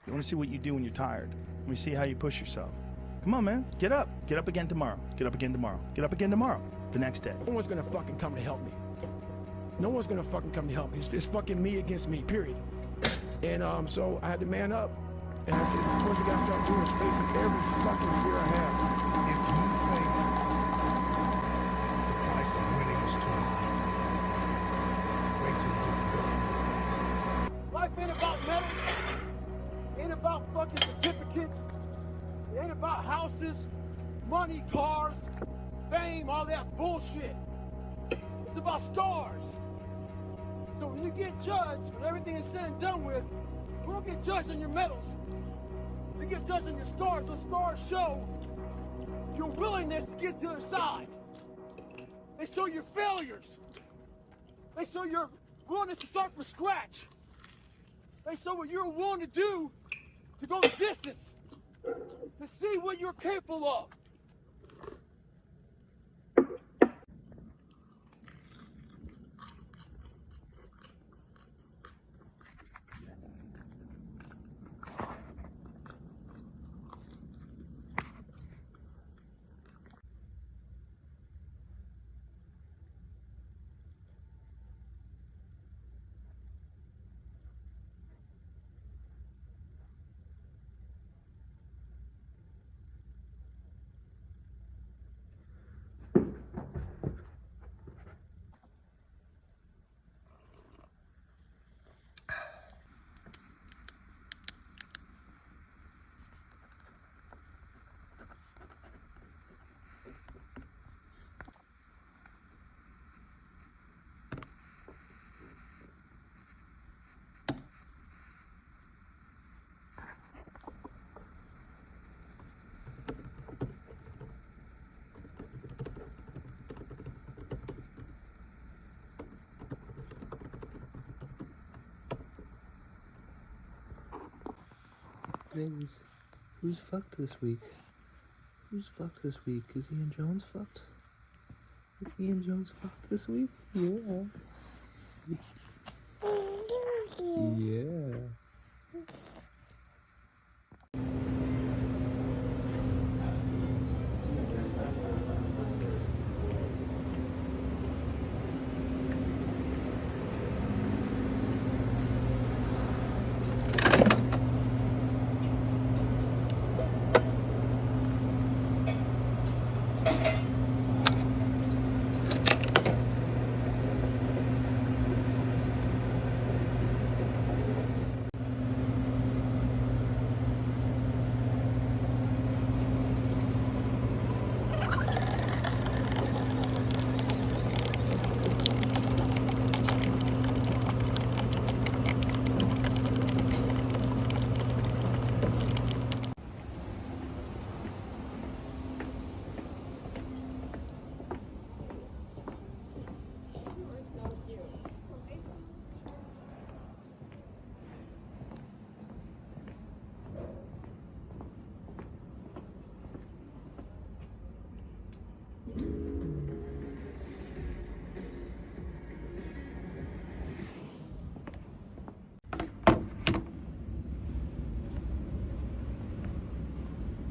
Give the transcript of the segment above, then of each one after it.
You want to see what you do when you're tired. Let me see how you push yourself. Come on, man. Get up. Get up again tomorrow. Get up again tomorrow. Get up again tomorrow. The next day. No one's gonna fucking come to help me. No one's gonna fucking come to help me. It's fucking me against me, period. And so I had to man up. And I said, the first thing I gotta start doing is facing every fucking fear I have. If you think the price of winning is too high, wait till you get the bill. Life ain't about medals. Ain't about fucking certificates. It ain't about houses, money, cars, fame, all that bullshit. It's about scars. So when you get judged, when everything is said and done with, you won't get judged on your medals. You get judged on your scars. Those scars show your willingness to get to the other side. They show your failures. They show your willingness to start from scratch. They show what you're willing to do to go the distance, to see what you're capable of. Ladies, who's fucked this week? Who's fucked this week? Is Ian Jones fucked? Is Ian Jones fucked this week? Yeah. Yeah.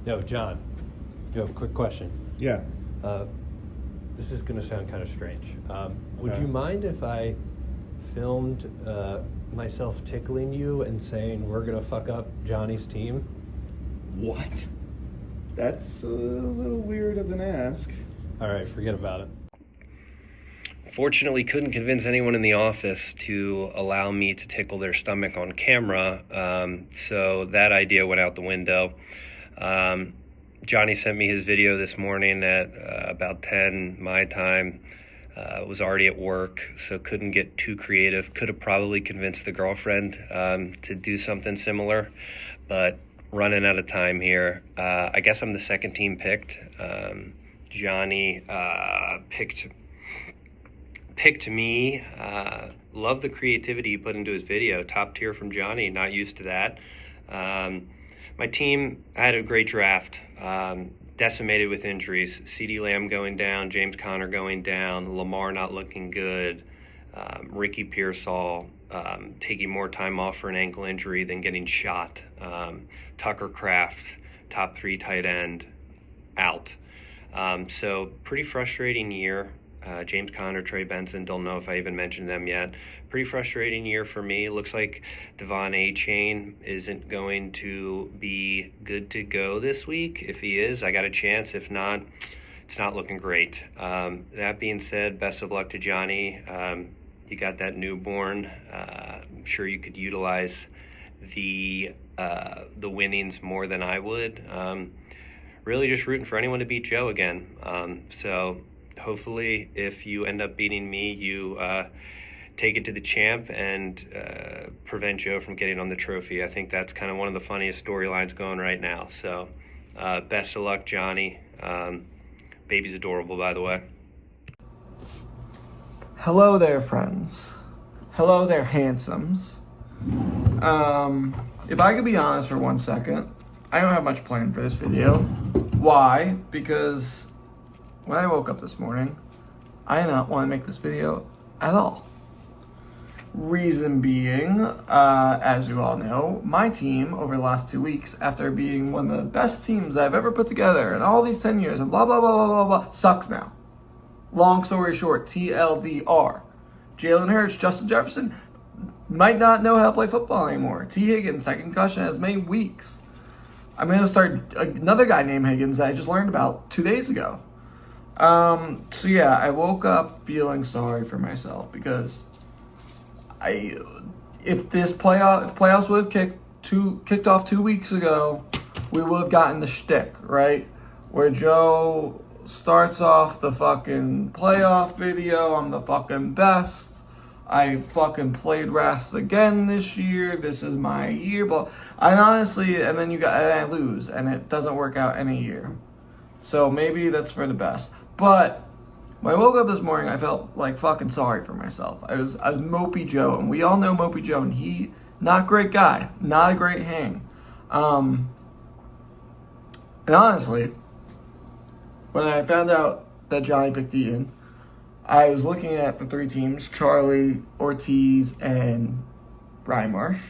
Yo, John. Yo, quick question. Yeah. This is gonna sound kind of strange. Would Okay. you mind if I filmed myself tickling you and saying we're gonna fuck up Johnny's team? What? That's a little weird of an ask. All right, forget about it. Fortunately, couldn't convince anyone in the office to allow me to tickle their stomach on camera, so that idea went out the window. Johnny sent me his video this morning at about 10 my time. Was already at work, so couldn't get too creative. Could have probably convinced the girlfriend to do something similar, but running out of time here. I guess I'm the second team picked. Johnny picked me. Love the creativity he put into his video. Top tier from Johnny, not used to that. My team had a great draft, decimated with injuries. CeeDee Lamb going down, James Conner going down, Lamar not looking good, Ricky Pearsall taking more time off for an ankle injury than getting shot. Tucker Kraft, top 3 tight end, out. So pretty frustrating year. James Conner, Trey Benson, don't know if I even mentioned them yet. Pretty frustrating year for me. Looks like Devon Achane isn't going to be good to go this week. If he is, I got a chance. If not, it's not looking great. That being said, best of luck to Johnny. You got that newborn. I'm sure you could utilize the winnings more than I would. Really just rooting for anyone to beat Joe again. So hopefully if you end up beating me, you take it to the champ and prevent Joe from getting on the trophy. I think that's kind of one of the funniest storylines going right now. So best of luck, Johnny. Baby's adorable, by the way. Hello there, friends. Hello there, handsomes. If I could be honest for 1 second, I don't have much planned for this video. Why? Because when I woke up this morning, I did not want to make this video at all. Reason being, as you all know, my team over the last 2 weeks, after being one of the best teams I've ever put together in all these 10 years and blah, blah, blah, blah, blah, blah, sucks now. Long story short, TLDR. Jalen Hurts, Justin Jefferson might not know how to play football anymore. T. Higgins, second concussion, has many weeks. I'm going to start another guy named Higgins that I just learned about 2 days ago. So yeah, I woke up feeling sorry for myself because if playoffs would have kicked off 2 weeks ago, we would have gotten the shtick, right? Where Joe starts off the fucking playoff video, I'm the fucking best. I fucking played Rust again this year. This is my year. But I honestly, and then I lose, and it doesn't work out any year. So maybe that's for the best. But when I woke up this morning, I felt like fucking sorry for myself. I was Mopey Joe, and we all know Mopey Joe, and he, not a great guy, not a great hang. And honestly, when I found out that Johnny picked Ian, I was looking at the 3 teams, Charlie, Ortiz, and Brian Marsh.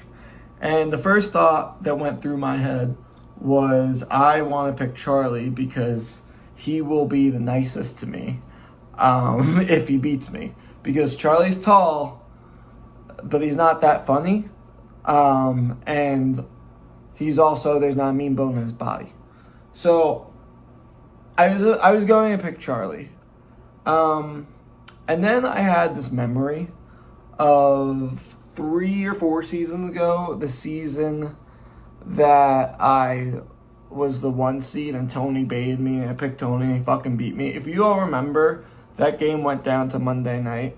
And the first thought that went through my head was I want to pick Charlie because he will be the nicest to me if he beats me. Because Charlie's tall, but he's not that funny. And he's also, there's not a mean bone in his body. So I was going to pick Charlie. And then I had this memory of 3 or 4 seasons ago, the season that I was the 1 seed and Tony baited me and I picked Tony and he fucking beat me. If you all remember, that game went down to Monday night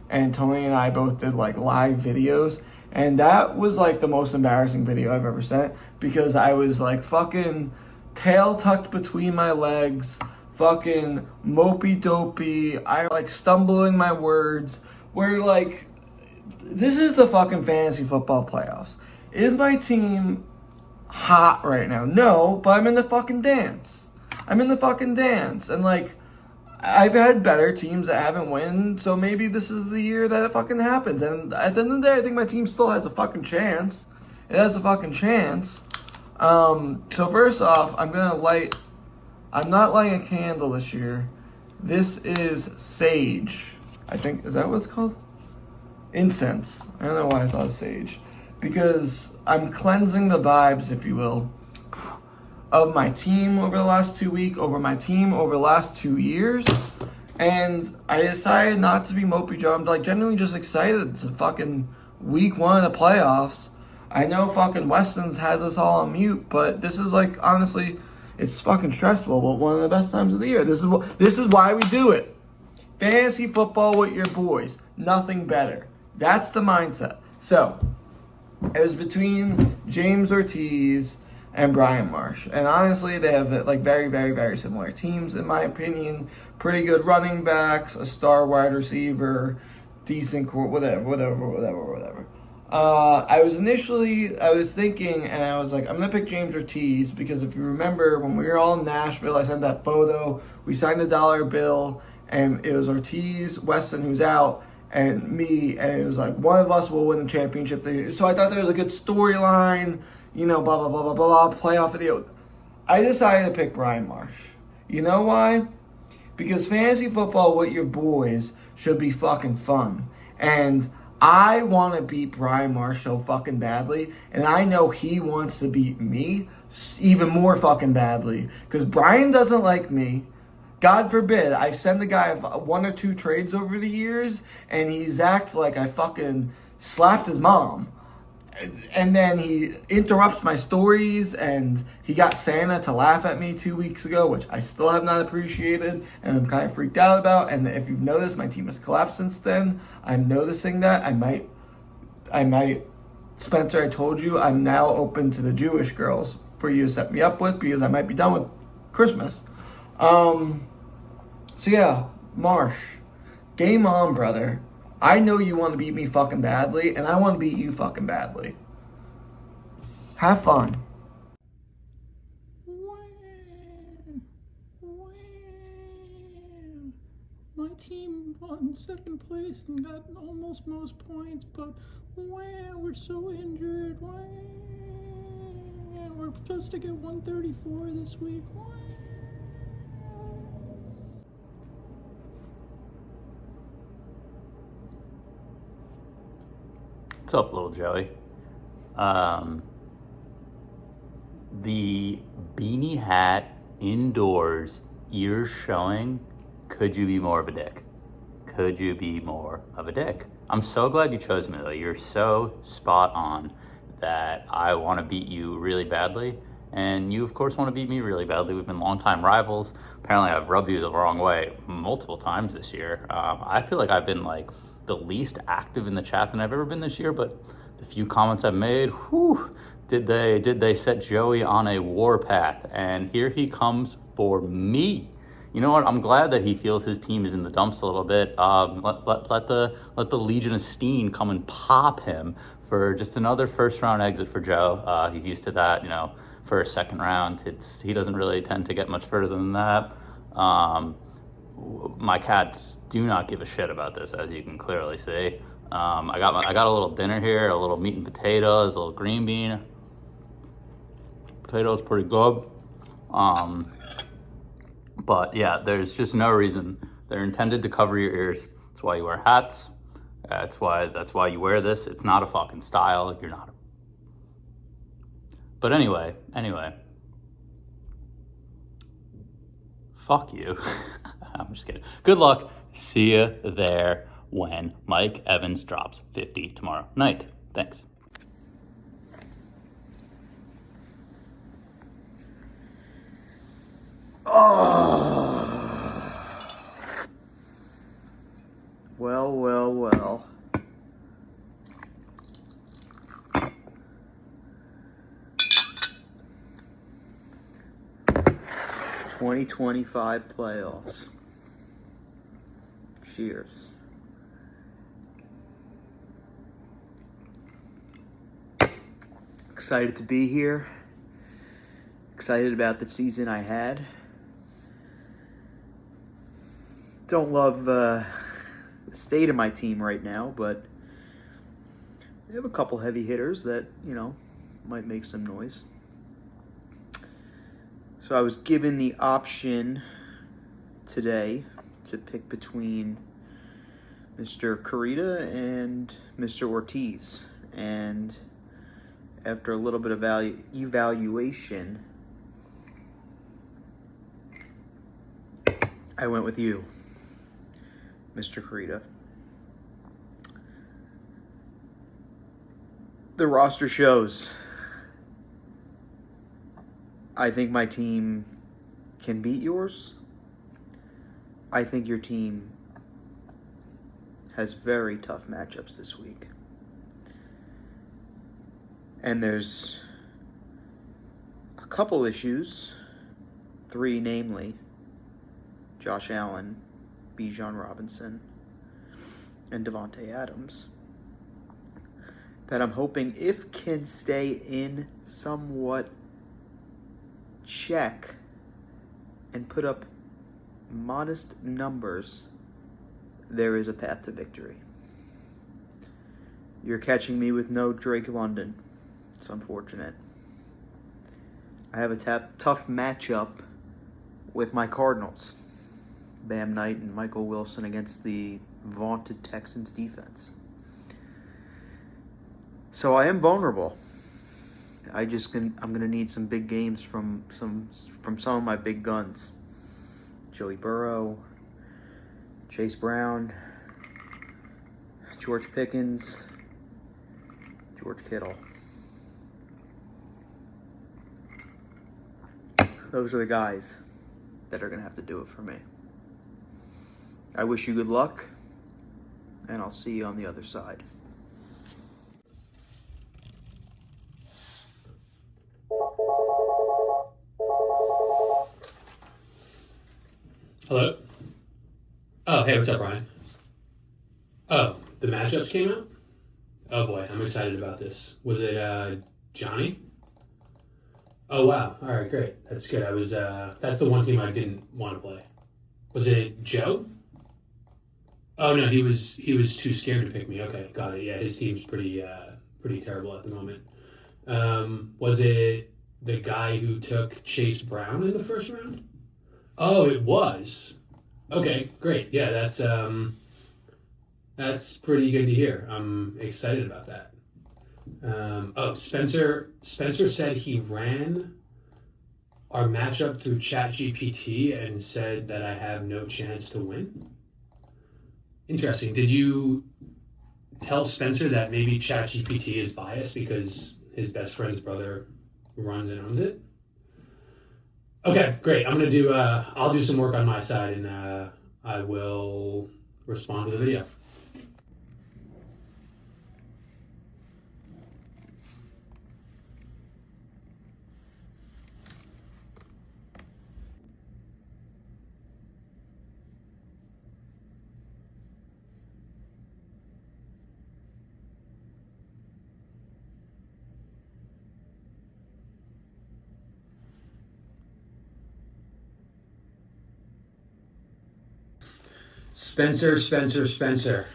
and Tony and I both did like live videos, and that was like the most embarrassing video I've ever sent because I was like fucking tail tucked between my legs, fucking mopey dopey, I like stumbling my words. We're like, this is the fucking fantasy football playoffs. Is my team hot right now? No, but I'm in the fucking dance. And like, I've had better teams that haven't won, so maybe this is the year that it fucking happens. And at the end of the day, I think my team still has a fucking chance. It has a fucking chance. So first off, I'm not lighting a candle this year. This is sage. I think, is that what it's called? Incense. I don't know why I thought sage. Because I'm cleansing the vibes, if you will, of my team over the last 2 weeks, over my team over the last 2 years. And I decided not to be Mopey Joe. I'm like genuinely just excited to fucking week 1 of the playoffs. I know fucking Weston's has us all on mute, but this is like, honestly, it's fucking stressful, but one of the best times of the year. This is why we do it. Fantasy football with your boys. Nothing better. That's the mindset. So, it was between James Ortiz and Brian Marsh. And honestly, they have like very, very, very similar teams, in my opinion. Pretty good running backs, a star wide receiver, decent court, whatever. I was thinking, and I was like, I'm going to pick James Ortiz because if you remember, when we were all in Nashville, I sent that photo. We signed a $1 bill, and it was Ortiz, Weston, who's out, and me, and it was like, one of us will win the championship. So I thought there was a good storyline, you know, blah, blah, blah, blah, blah, playoff video. I decided to pick Brian Marsh. You know why? Because fantasy football with your boys should be fucking fun. And I want to beat Brian Marsh so fucking badly, and I know he wants to beat me even more fucking badly. Because Brian doesn't like me. God forbid, I've sent the guy 1 or 2 trades over the years, and he's acted like I fucking slapped his mom. And then he interrupts my stories, and he got Santa to laugh at me 2 weeks ago, which I still have not appreciated, and I'm kind of freaked out about. And if you've noticed, my team has collapsed since then. I'm noticing that. I might, Spencer, I told you, I'm now open to the Jewish girls for you to set me up with, because I might be done with Christmas. So yeah, Marsh, game on, brother. I know you want to beat me fucking badly, and I want to beat you fucking badly. Have fun. My team won 2nd place and got almost most points, but we're so injured. We're supposed to get 134 this week. What's up, little Joey? The beanie hat indoors, ears showing. Could you be more of a dick? Could you be more of a dick? I'm so glad you chose me, though. You're so spot on that I want to beat you really badly, and you, of course, want to beat me really badly. We've been longtime rivals. Apparently, I've rubbed you the wrong way multiple times this year. I feel like I've been like the least active in the chat than I've ever been this year, but the few comments I've made, whew, did they set Joey on a warpath? And here he comes for me. You know what? I'm glad that he feels his team is in the dumps a little bit. Let the Legion of Steen come and pop him for just another first round exit for Joe. He's used to that, you know, for a second round. He doesn't really tend to get much further than that. My cats do not give a shit about this, as you can clearly see. I got a little dinner here, a little meat and potatoes, a little green bean. Potatoes pretty good. But yeah, there's just no reason. They're intended to cover your ears. That's why you wear hats. That's why you wear this. It's not a fucking style. You're not. But anyway. Fuck you. I'm just kidding. Good luck. See you there when Mike Evans drops 50 tomorrow night. Thanks. Well. 2025 playoffs. Cheers. Excited to be here. Excited about the season I had. Don't love the state of my team right now, but we have a couple heavy hitters that, you know, might make some noise. So I was given the option today to pick between Mr. Carita and Mr. Ortiz. And after a little bit of evaluation, I went with you, Mr. Carita. The roster shows. I think my team can beat yours. I think your team has very tough matchups this week. And there's a couple issues, 3 namely, Josh Allen, Bijan Robinson, and Devontae Adams, that I'm hoping, if can stay in somewhat check and put up modest numbers, there is a path to victory. you're catching me with no Drake London. It's unfortunate. I have a tough matchup with my Cardinals. Bam Knight and Michael Wilson against the vaunted Texans defense. So I am vulnerable. I'm gonna need some big games from some of my big guns. Joey Burrow, Chase Brown, George Pickens, George Kittle. Those are the guys that are gonna have to do it for me. I wish you good luck, and I'll see you on the other side. Hello? Oh, hey, what's up, Ryan? Oh, the matchups came out? Oh boy, I'm excited about this. Was it, Johnny? Oh wow, alright, great. That's good. That's the one team I didn't want to play. Was it Joe? Oh no, he was too scared to pick me. Okay, got it. Yeah, his team's pretty terrible at the moment. Was it the guy who took Chase Brown in the first round? Oh, it was. Okay, great. Yeah, that's pretty good to hear. I'm excited about that. Spencer said he ran our matchup through ChatGPT and said that I have no chance to win. Interesting. Did you tell Spencer that maybe ChatGPT is biased because his best friend's brother runs and owns it? Okay, great. I'll do some work on my side, and I will respond to the video. Spencer.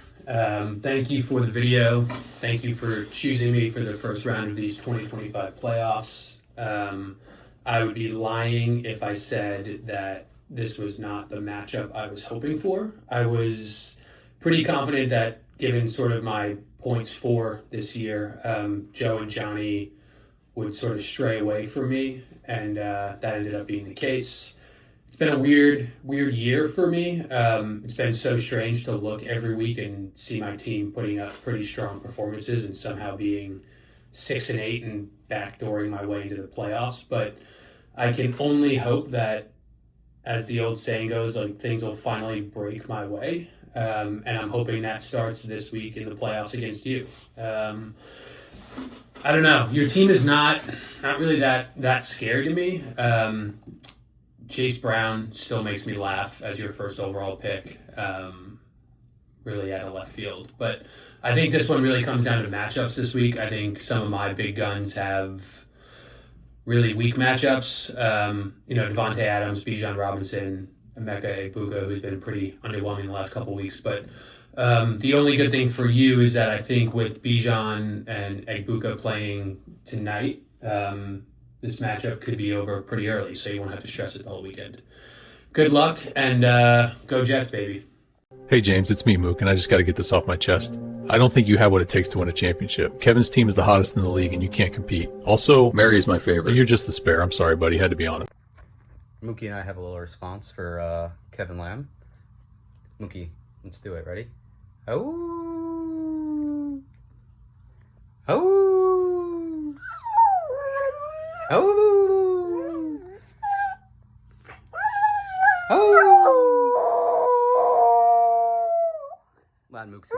Thank you for the video. Thank you for choosing me for the first round of these 2025 playoffs. I would be lying if I said that this was not the matchup I was hoping for. I was pretty confident that given sort of my points for this year, Joe and Johnny would sort of stray away from me, and that ended up being the case. It's been a weird year for me. It's been so strange to look every week and see my team putting up pretty strong performances and somehow being 6-8 and backdooring my way into the playoffs. But I can only hope that, as the old saying goes, like things will finally break my way. And I'm hoping that starts this week in the playoffs against you. I don't know. Your team is not really that scary to me. Chase Brown still makes me laugh as your first overall pick, really out of left field. But I think this one really comes down to matchups this week. I think some of my big guns have really weak matchups. Devontae Adams, Bijan Robinson, Emeka Egbuka, who's been pretty underwhelming the last couple of weeks. But the only good thing for you is that I think with Bijan and Egbuka playing tonight, this matchup could be over pretty early, so you won't have to stress it the whole weekend. Good luck, and go Jets, baby. Hey, James, it's me, Mook, and I just got to get this off my chest. I don't think you have what it takes to win a championship. Kevin's team is the hottest in the league, and you can't compete. Also, Mary is my favorite. You're just the spare. I'm sorry, buddy. Had to be honest. Mookie and I have a little response for Kevin Lamb. Mookie, let's do it. Ready? Oh. Oh. Oh. Oh. Loud Mooks.